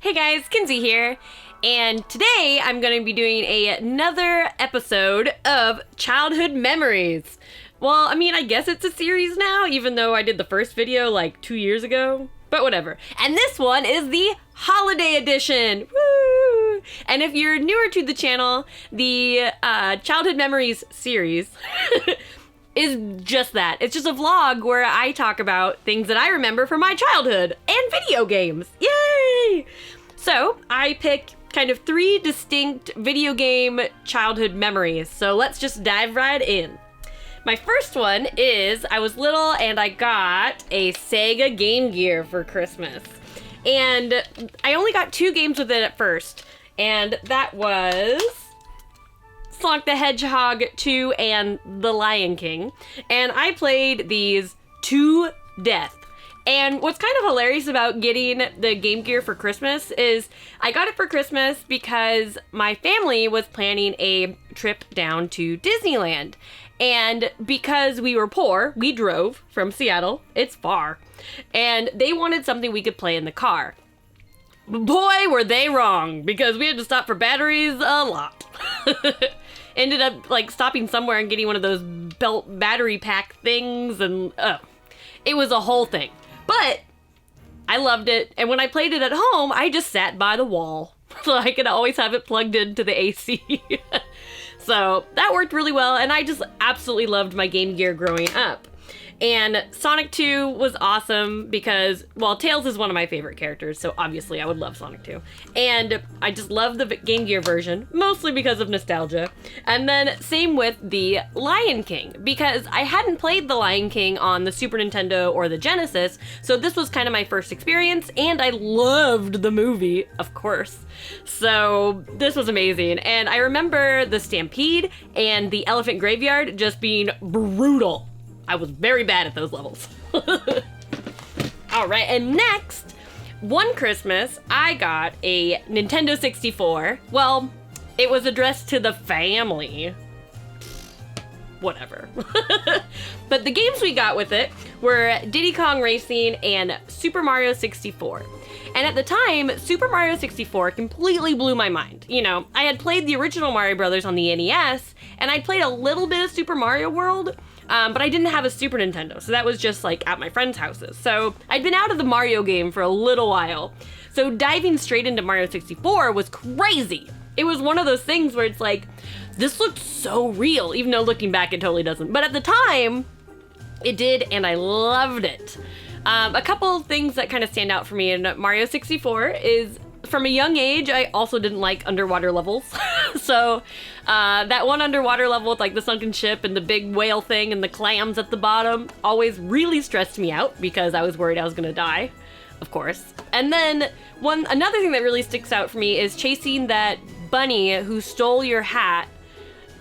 Hey guys, Kinsey here, and today I'm going to be doing another episode of Childhood Memories. Well, I mean, I guess it's a series now, even though I did the first video like 2 years ago, but whatever. And this one is the Holiday Edition. Woo! And if you're newer to the channel, the Childhood Memories series is just that. It's just a vlog where I talk about things that I remember from my childhood and video games. Yay! So I pick kind of 3 distinct video game childhood memories. So let's just dive right in. My first one is I was little and I got a Sega Game Gear for Christmas. And I only got 2 games with it at first. And that was Sonic the Hedgehog 2 and The Lion King. And I played these to death. And what's kind of hilarious about getting the Game Gear for Christmas is I got it for Christmas because my family was planning a trip down to Disneyland. And because we were poor, we drove from Seattle. It's far. And they wanted something we could play in the car. Boy, were they wrong, because we had to stop for batteries a lot. Ended up like stopping somewhere and getting one of those belt battery pack things, and it was a whole thing. But I loved it, and when I played it at home, I just sat by the wall so I could always have it plugged into the AC. So that worked really well, and I just absolutely loved my Game Gear growing up. And Sonic 2 was awesome because, well, Tails is one of my favorite characters, so obviously I would love Sonic 2. And I just love the Game Gear version, mostly because of nostalgia. And then same with the Lion King, because I hadn't played the Lion King on the Super Nintendo or the Genesis, so this was kind of my first experience, and I loved the movie, of course. So this was amazing. And I remember the Stampede and the Elephant Graveyard just being brutal. I was very bad at those levels. All right, and next, one Christmas, I got a Nintendo 64. Well, it was addressed to the family. Whatever. But the games we got with it were Diddy Kong Racing and Super Mario 64. And at the time, Super Mario 64 completely blew my mind. You know, I had played the original Mario Brothers on the NES, and I'd played a little bit of Super Mario World, but I didn't have a Super Nintendo, so that was just like at my friends' houses. So I'd been out of the Mario game for a little while. So diving straight into Mario 64 was crazy. It was one of those things where it's like, this looked so real, even though looking back it totally doesn't. But at the time, it did, and I loved it. A couple of things that kind of stand out for me in Mario 64 is, from a young age, I also didn't like underwater levels. So that one underwater level with like the sunken ship and the big whale thing and the clams at the bottom always really stressed me out because I was worried I was gonna die, of course. And then another thing that really sticks out for me is chasing that bunny who stole your hat.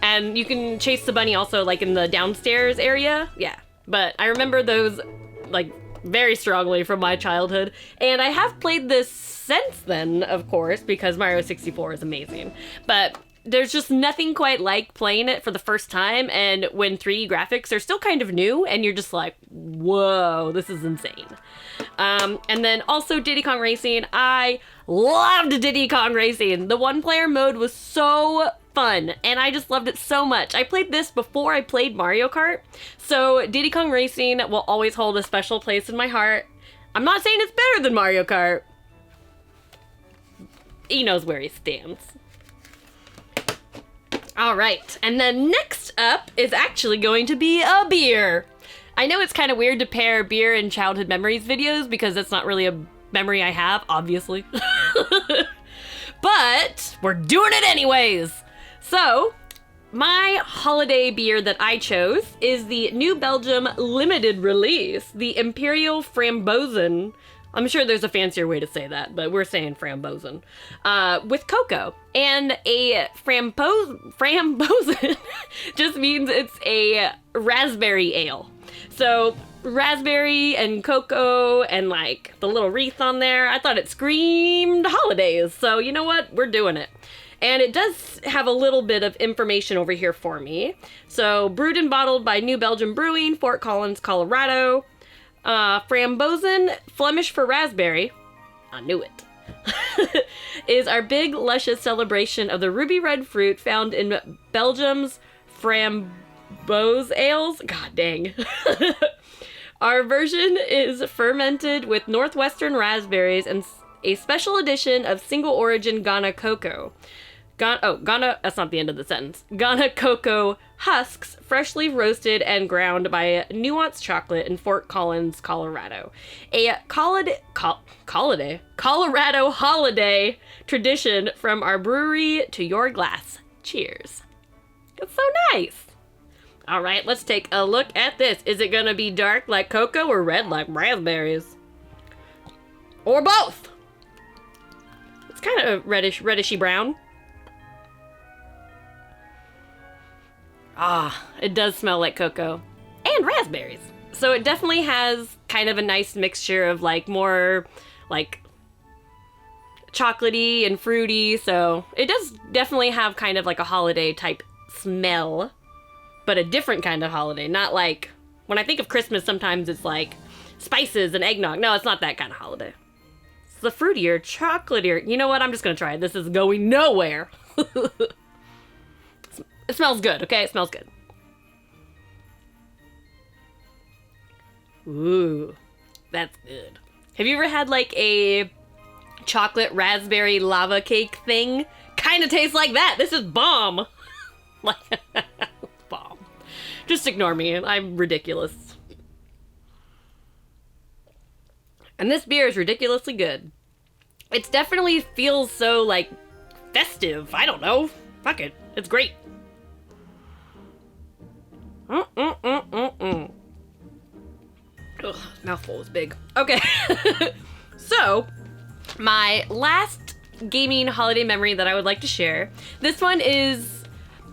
And you can chase the bunny also like in the downstairs area. Yeah, but I remember those like very strongly from my childhood. And I have played this since then, of course, because Mario 64 is amazing. But there's just nothing quite like playing it for the first time, and when 3D graphics are still kind of new, and you're just like, whoa, this is insane. And then also Diddy Kong Racing. I loved Diddy Kong Racing. The one-player mode was so fun, and I just loved it so much. I played this before I played Mario Kart, so Diddy Kong Racing will always hold a special place in my heart. I'm not saying it's better than Mario Kart. He knows where he stands. All right, and then next up is actually going to be a beer. I know it's kind of weird to pair beer and childhood memories videos because that's not really a memory I have, obviously. But we're doing it anyways. So my holiday beer that I chose is the New Belgium limited release, the Imperial Frambozen. I'm sure there's a fancier way to say that, but we're saying Frambozen, with cocoa. And a Frambozen just means it's a raspberry ale. So raspberry and cocoa and like the little wreath on there, I thought it screamed holidays. So you know what? We're doing it. And it does have a little bit of information over here for me. So brewed and bottled by New Belgium Brewing, Fort Collins, Colorado. Frambozen, Flemish for raspberry. I knew it. is our big, luscious celebration of the ruby red fruit found in Belgium's framboise ales. God dang. Our version is fermented with northwestern raspberries and a special edition of single origin Ghana cocoa. Ghana, that's not the end of the sentence. Ghana cocoa husks, freshly roasted and ground by Nuance Chocolate in Fort Collins, Colorado. A Colorado holiday tradition from our brewery to your glass. Cheers. It's so nice. All right, let's take a look at this. Is it gonna be dark like cocoa or red like raspberries? Or both? It's kind of reddish-y brown. Ah, it does smell like cocoa and raspberries. So it definitely has kind of a nice mixture of like more like chocolatey and fruity. So it does definitely have kind of like a holiday type smell, but a different kind of holiday. Not like when I think of Christmas, sometimes it's like spices and eggnog. No, it's not that kind of holiday. It's the fruitier, chocolatier. You know what? I'm just going to try it. This is going nowhere. It smells good, okay? It smells good. Ooh, that's good. Have you ever had like a chocolate raspberry lava cake thing? Kind of tastes like that. This is bomb. Like, bomb. Just ignore me. I'm ridiculous. And this beer is ridiculously good. It definitely feels so like festive. I don't know. Fuck it. It's great. Ugh, mouthful is big. Okay. So, my last gaming holiday memory that I would like to share. This one is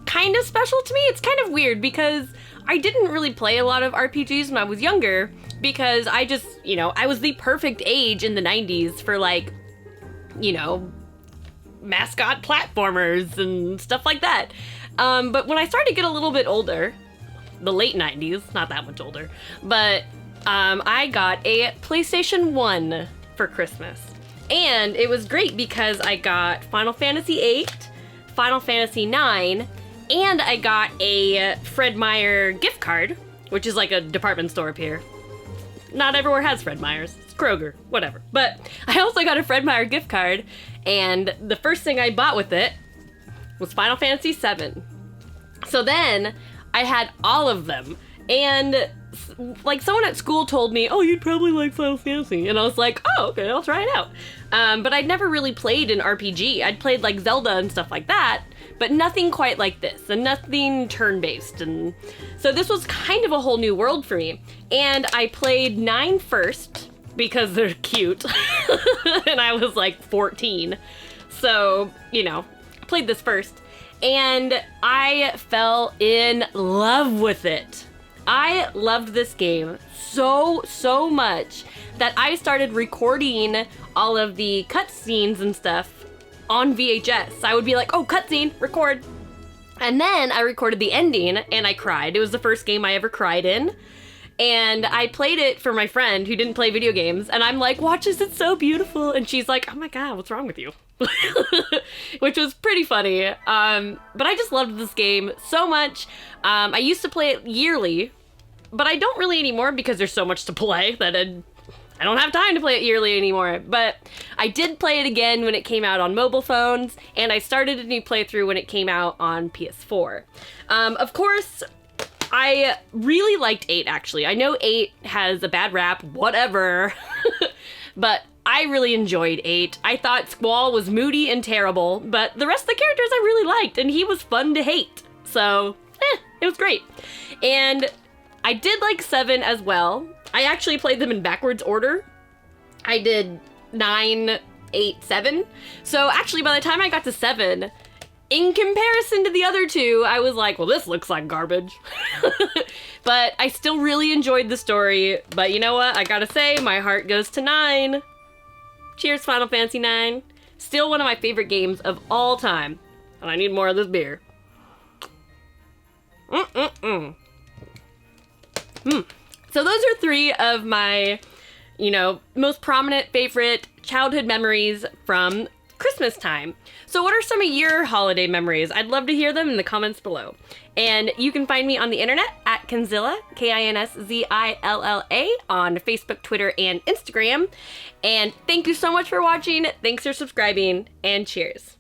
kind of special to me. It's kind of weird because I didn't really play a lot of RPGs when I was younger because I just, I was the perfect age in the 90s for like, mascot platformers and stuff like that. But when I started to get a little bit older, the late 90s, not that much older, but I got a PlayStation 1 for Christmas. And it was great because I got Final Fantasy VIII, Final Fantasy IX, and I got a Fred Meyer gift card, which is like a department store up here. Not everywhere has Fred Meyer's. It's Kroger, whatever. But I also got a Fred Meyer gift card, and the first thing I bought with it was Final Fantasy VII. So then I had all of them, and like someone at school told me, oh, you'd probably like Final Fantasy, and I was like, oh, okay, I'll try it out. But I'd never really played an RPG. I'd played like Zelda and stuff like that, but nothing quite like this, and nothing turn-based, and so this was kind of a whole new world for me. And I played 9 first, because they're cute, and I was like 14, so, played this first, and I fell in love with it. I loved this game so much that I started recording all of the cutscenes and stuff on VHS. I would be like, oh, cutscene, record. And then I recorded the ending and I cried. It was the first game I ever cried in. And I played it for my friend who didn't play video games. And I'm like, watch this, it's so beautiful. And she's like, oh my God, what's wrong with you? Which was pretty funny. But I just loved this game so much. I used to play it yearly, but I don't really anymore because there's so much to play that I don't have time to play it yearly anymore. But I did play it again when it came out on mobile phones, and I started a new playthrough when it came out on PS4. Of course, I really liked 8, actually. I know 8 has a bad rap, whatever, but I really enjoyed 8. I thought Squall was moody and terrible, but the rest of the characters I really liked, and he was fun to hate. So, it was great. And I did like 7 as well. I actually played them in backwards order. I did 9, 8, 7. So actually, by the time I got to 7, in comparison to the other 2, I was like, well, this looks like garbage. But I still really enjoyed the story. But you know what? I gotta say, my heart goes to 9. Cheers, Final Fantasy IX. Still one of my favorite games of all time. And I need more of this beer. So those are 3 of my, most prominent favorite childhood memories from Christmas time. So what are some of your holiday memories? I'd love to hear them in the comments below. And you can find me on the internet at KinsZilla, KinsZilla, on Facebook, Twitter, and Instagram. And thank you so much for watching. Thanks for subscribing, and cheers.